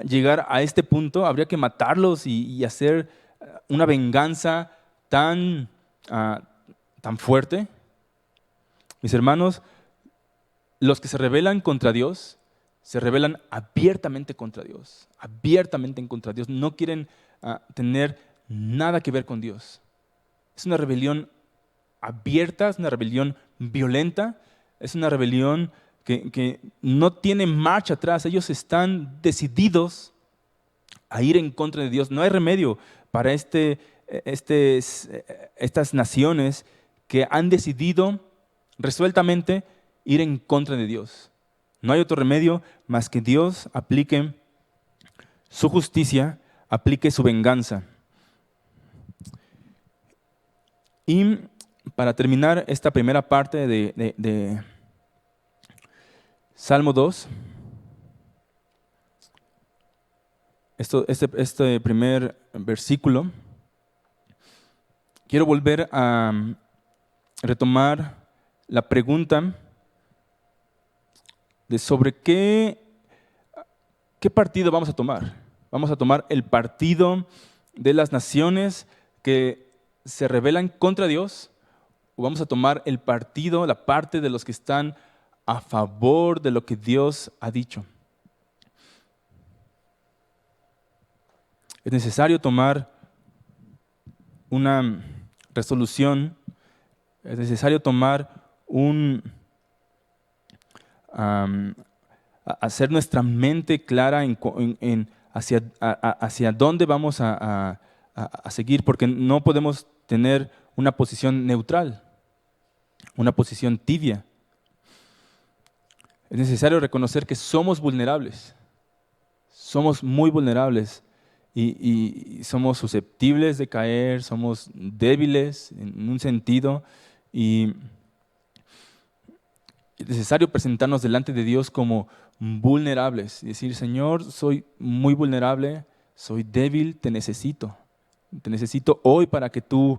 llegar a este punto, habría que matarlos y hacer una venganza tan fuerte. Mis hermanos, los que se rebelan contra Dios, se rebelan abiertamente contra Dios, abiertamente en contra de Dios. No quieren tener nada que ver con Dios. Es una rebelión abierta, es una rebelión violenta, es una rebelión que no tiene marcha atrás. Ellos están decididos a ir en contra de Dios. No hay remedio para estas naciones que han decidido resueltamente ir en contra de Dios. No hay otro remedio más que Dios aplique su justicia, aplique su venganza. Y para terminar esta primera parte de Salmo 2, este primer versículo, quiero volver a retomar la pregunta de sobre qué partido vamos a tomar. Vamos a tomar el partido de las naciones que se rebelan contra Dios, o vamos a tomar el partido, la parte de los que están a favor de lo que Dios ha dicho. Es necesario tomar una resolución, es necesario tomar hacer nuestra mente clara hacia dónde vamos a seguir, porque no podemos tener una posición neutral, una posición tibia. Es necesario reconocer que somos vulnerables, somos muy vulnerables y somos susceptibles de caer, somos débiles en un sentido y es necesario presentarnos delante de Dios como vulnerables y decir, Señor, soy muy vulnerable, soy débil, te necesito hoy para que tú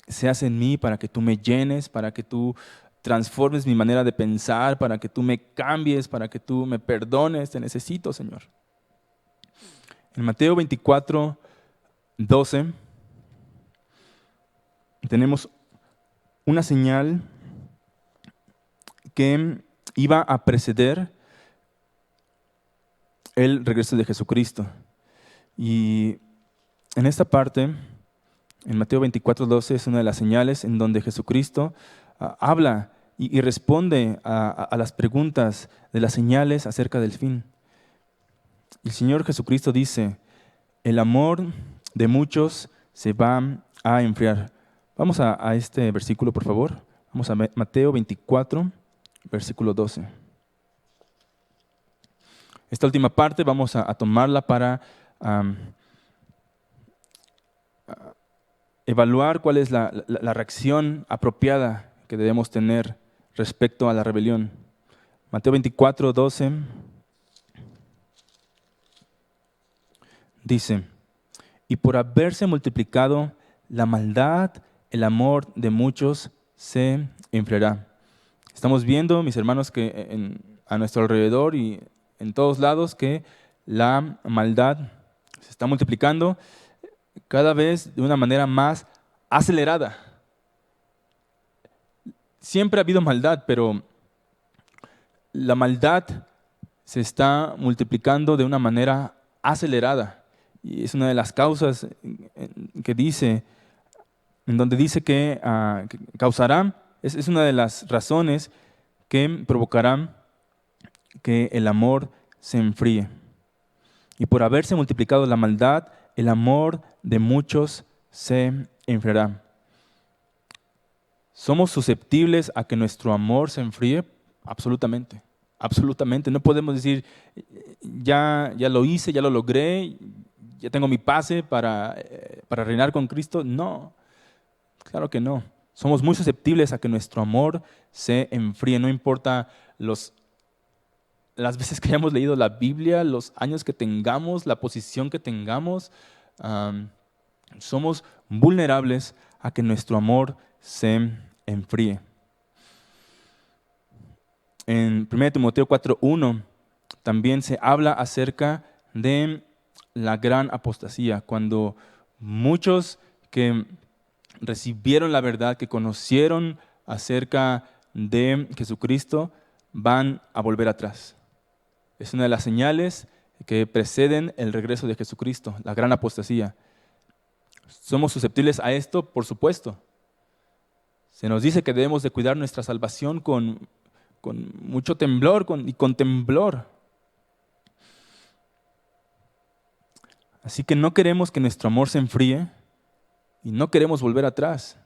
seas en mí, para que tú me llenes, para que tú transformes mi manera de pensar, para que tú me cambies, para que tú me perdones, te necesito, Señor. En Mateo 24, 12, tenemos una señal que iba a preceder el regreso de Jesucristo. Y en esta parte, en Mateo 24, 12, es una de las señales en donde Jesucristo habla y responde a las preguntas de las señales acerca del fin. El Señor Jesucristo dice, el amor de muchos se va a enfriar. Vamos a este versículo, por favor. Vamos a Mateo 24, versículo 12. Esta última parte vamos a tomarla para evaluar cuál es la reacción apropiada que debemos tener respecto a la rebelión. Mateo 24, 12 dice, y por haberse multiplicado la maldad, el amor de muchos se enfriará. Estamos viendo, mis hermanos, que a nuestro alrededor y en todos lados que la maldad se está multiplicando cada vez de una manera más acelerada. Siempre ha habido maldad, pero la maldad se está multiplicando de una manera acelerada. Y es una de las causas que dice, en donde dice que causará, es una de las razones que provocarán que el amor se enfríe. Y por haberse multiplicado la maldad, el amor de muchos se enfriará. ¿Somos susceptibles a que nuestro amor se enfríe? Absolutamente, absolutamente. No podemos decir, ya lo hice, ya lo logré, ya tengo mi pase para reinar con Cristo. No, claro que no. Somos muy susceptibles a que nuestro amor se enfríe. No importa las veces que hayamos leído la Biblia, los años que tengamos, la posición que tengamos, somos vulnerables a que nuestro amor se enfríe. En 1 Timoteo 4:1 también se habla acerca de la gran apostasía, cuando muchos que recibieron la verdad, que conocieron acerca de Jesucristo, van a volver atrás. Es una de las señales que preceden el regreso de Jesucristo, la gran apostasía. ¿Somos susceptibles a esto? Por supuesto. Se nos dice que debemos de cuidar nuestra salvación con mucho temblor y con temblor. Así que no queremos que nuestro amor se enfríe y no queremos volver atrás.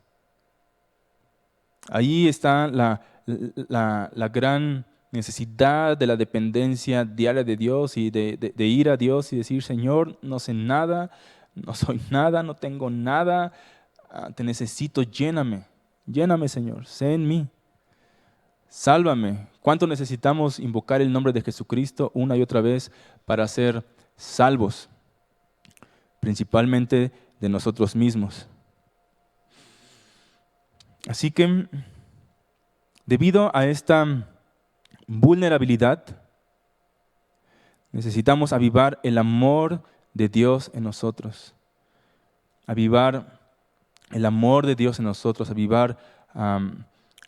Ahí está la gran necesidad de la dependencia diaria de Dios y de ir a Dios y decir, Señor, no sé nada, no soy nada, no tengo nada, te necesito, lléname, lléname, Señor, sé en mí, sálvame. ¿Cuánto necesitamos invocar el nombre de Jesucristo una y otra vez para ser salvos, principalmente de nosotros mismos? Así que, debido a esta vulnerabilidad, necesitamos avivar el amor de Dios en nosotros, avivar el amor de Dios en nosotros, avivar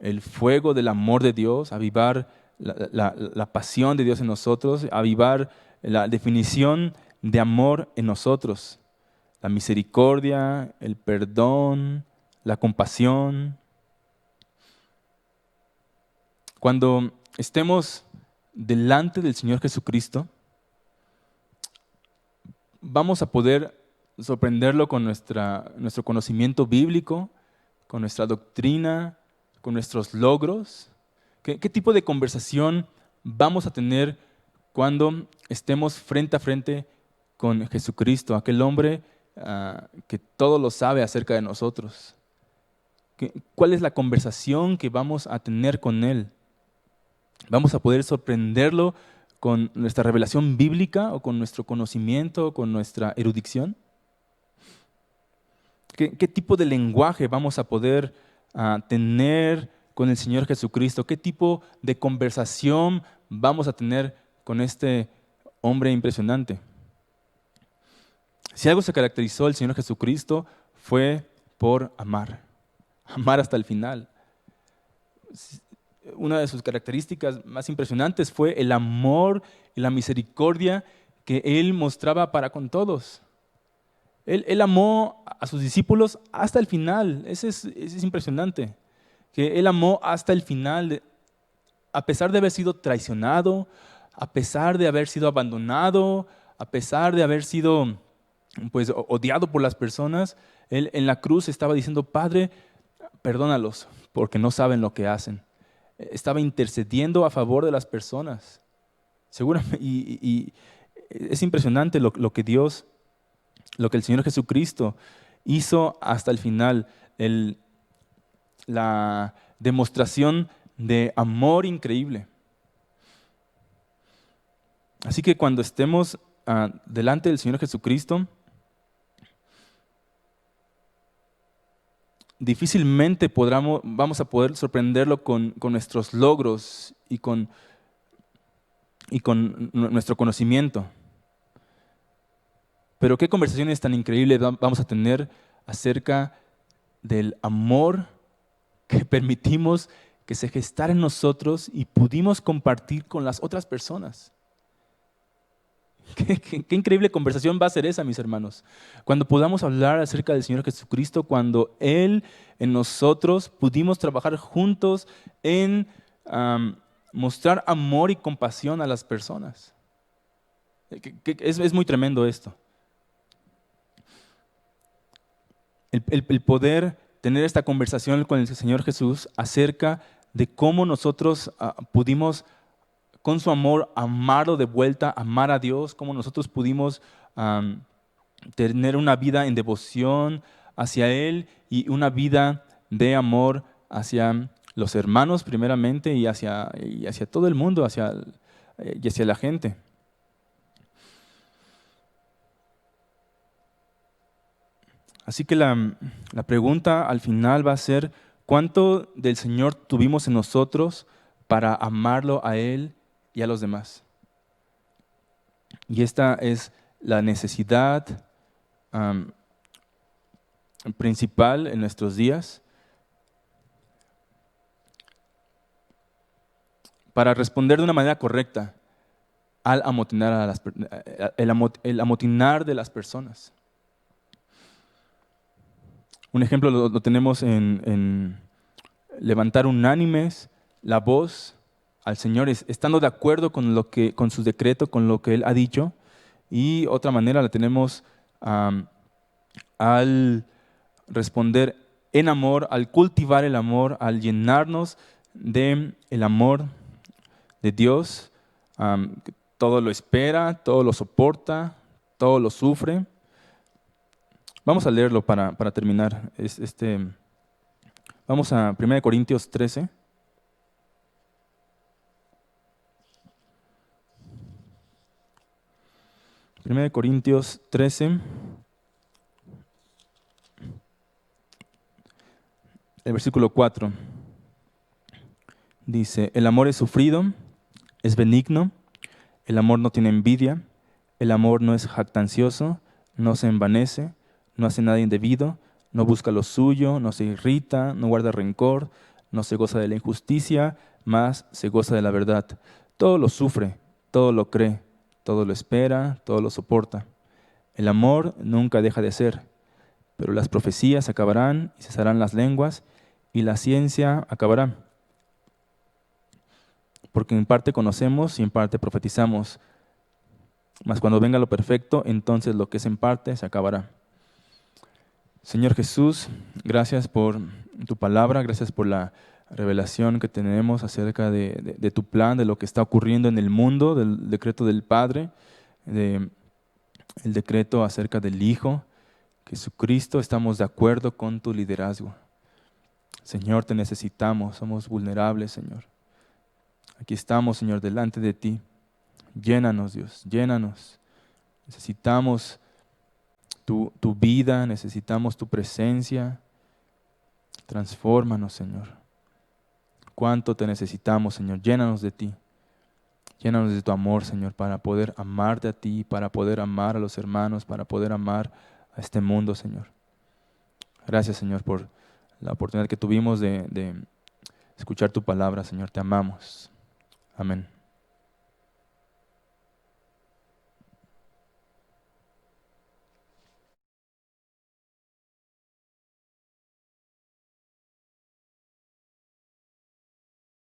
el fuego del amor de Dios, avivar la pasión de Dios en nosotros, avivar la definición de amor en nosotros, la misericordia, el perdón, la compasión. Cuando estemos delante del Señor Jesucristo, vamos a poder sorprenderlo con nuestro conocimiento bíblico, con nuestra doctrina, con nuestros logros. ¿Qué tipo de conversación vamos a tener cuando estemos frente a frente con Jesucristo, aquel hombre que todo lo sabe acerca de nosotros? ¿Cuál es la conversación que vamos a tener con Él? ¿Vamos a poder sorprenderlo con nuestra revelación bíblica o con nuestro conocimiento o con nuestra erudición? ¿Qué tipo de lenguaje vamos a poder tener con el Señor Jesucristo? ¿Qué tipo de conversación vamos a tener con este hombre impresionante? Si algo se caracterizó al Señor Jesucristo fue por amar hasta el final. Una de sus características más impresionantes fue el amor y la misericordia que Él mostraba para con todos. Él amó a sus discípulos hasta el final. Eso es impresionante. Que Él amó hasta el final, a pesar de haber sido traicionado, a pesar de haber sido abandonado, a pesar de haber sido pues, odiado por las personas. Él en la cruz estaba diciendo, Padre, perdónalos, porque no saben lo que hacen. Estaba intercediendo a favor de las personas. Seguramente, y es impresionante lo que el Señor Jesucristo hizo hasta el final, la demostración de amor increíble. Así que cuando estemos delante del Señor Jesucristo, difícilmente vamos a poder sorprenderlo con nuestros logros y con nuestro conocimiento. Pero qué conversaciones tan increíbles vamos a tener acerca del amor que permitimos que se gestara en nosotros y pudimos compartir con las otras personas. Qué increíble conversación va a ser esa, mis hermanos. Cuando podamos hablar acerca del Señor Jesucristo, cuando Él en nosotros pudimos trabajar juntos en mostrar amor y compasión a las personas. Es muy tremendo esto. El poder tener esta conversación con el Señor Jesús acerca de cómo nosotros pudimos con su amor amarlo de vuelta, amar a Dios, cómo nosotros pudimos tener una vida en devoción hacia Él y una vida de amor hacia los hermanos primeramente y hacia todo el mundo, y hacia la gente. Así que la pregunta al final va a ser, ¿cuánto del Señor tuvimos en nosotros para amarlo a Él y a los demás? Y esta es la necesidad principal en nuestros días para responder de una manera correcta al amotinar el amotinar de las personas. Un ejemplo lo tenemos en levantar unánimes la voz al Señor, estando de acuerdo con su decreto, con lo que Él ha dicho. Y otra manera la tenemos al responder en amor, al cultivar el amor, al llenarnos de el amor de Dios, todo lo espera, todo lo soporta, todo lo sufre. Vamos a leerlo para terminar. Vamos a 1 Corintios 13. 1 Corintios 13, el versículo 4. Dice, el amor es sufrido, es benigno, el amor no tiene envidia, el amor no es jactancioso, no se envanece, no hace nada indebido, no busca lo suyo, no se irrita, no guarda rencor, no se goza de la injusticia, mas se goza de la verdad. Todo lo sufre, todo lo cree, todo lo espera, todo lo soporta. El amor nunca deja de ser, pero las profecías acabarán y cesarán las lenguas, y la ciencia acabará. Porque en parte conocemos y en parte profetizamos, mas cuando venga lo perfecto, entonces lo que es en parte se acabará. Señor Jesús, gracias por tu palabra, gracias por la revelación que tenemos acerca de tu plan, de lo que está ocurriendo en el mundo, del decreto del Padre, el decreto acerca del Hijo. Jesucristo, estamos de acuerdo con tu liderazgo. Señor, te necesitamos, somos vulnerables, Señor. Aquí estamos, Señor, delante de ti. Llénanos, Dios, llénanos. Necesitamos tu vida, necesitamos tu presencia. Transfórmanos, Señor. Cuánto te necesitamos, Señor. Llénanos de ti. Llénanos de tu amor, Señor, para poder amarte a ti, para poder amar a los hermanos, para poder amar a este mundo, Señor. Gracias, Señor, por la oportunidad que tuvimos de escuchar tu palabra, Señor. Te amamos. Amén.